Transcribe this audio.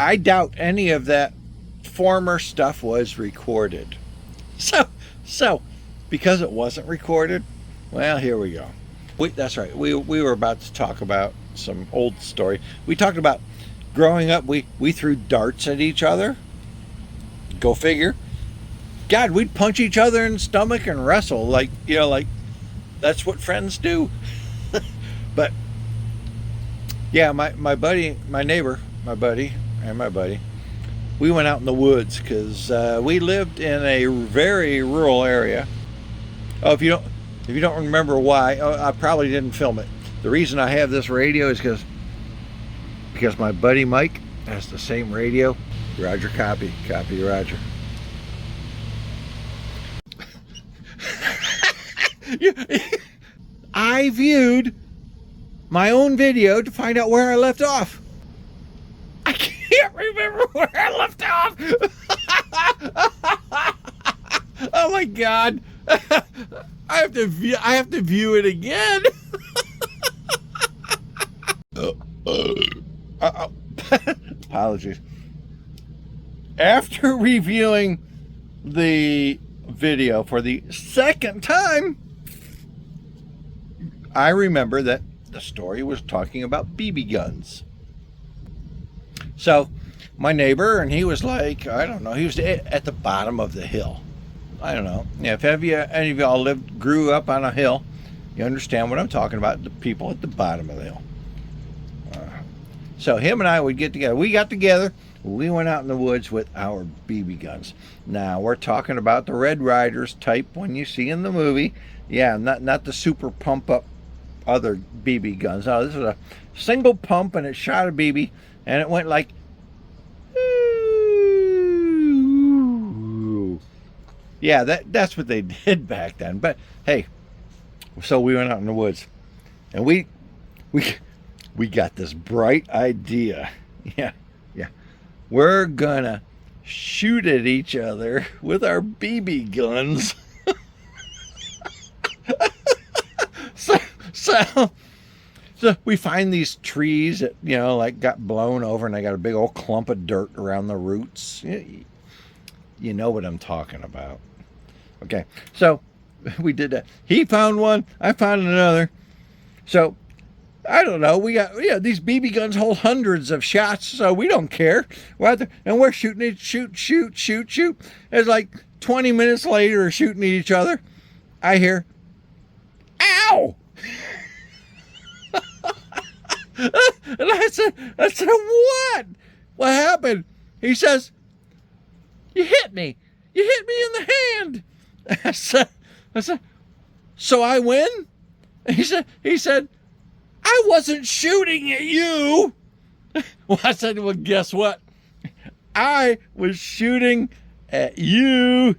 I doubt any of that former stuff was recorded. So, so because it wasn't recorded, well, here we go. That's right. We were about to talk about some old story. We talked about growing up. We threw darts at each other. Go figure. God, we'd punch each other in the stomach and wrestle like that's what friends do. But yeah, my buddy, my neighbor, my buddy, and my buddy, we went out in the woods because we lived in a very rural area. Oh, if you don't remember why, I probably didn't film it. The reason I have this radio is because my buddy Mike has the same radio. Roger, copy, Roger. I viewed my own video to find out where I left off. I can't remember where I left off. Oh my God. I have to view it again. Apologies. After reviewing the video for the second time, I remember that the story was talking about BB guns. So my neighbor, and he was like, I don't know, he was at the bottom of the hill. I don't know. Yeah, if any of y'all grew up on a hill, you understand what I'm talking about, the people at the bottom of the hill. So him and I would get together. We got together. We went out in the woods with our BB guns. Now, we're talking about the Red Riders type one you see in the movie. Yeah, not the super pump up other BB guns. No, this is a single pump, and it shot a BB, and it went like, yeah, that's what they did back then. But hey, so we went out in the woods, and we got this bright idea. Yeah. We're gonna shoot at each other with our BB guns. So we find these trees that, like got blown over, and they got a big old clump of dirt around the roots. You know what I'm talking about. Okay, so we did that. He found one, I found another. So I don't know. We got these BB guns hold hundreds of shots, so we don't care. We're out there and we're shooting it, shoot. It's like 20 minutes later, shooting at each other. I hear, "Ow!" And I said, "What? What happened?" He says, "You hit me. You hit me in the hand." I said, "So I win?" He said, "I wasn't shooting at you." Well, I said, "Well, guess what? I was shooting at you."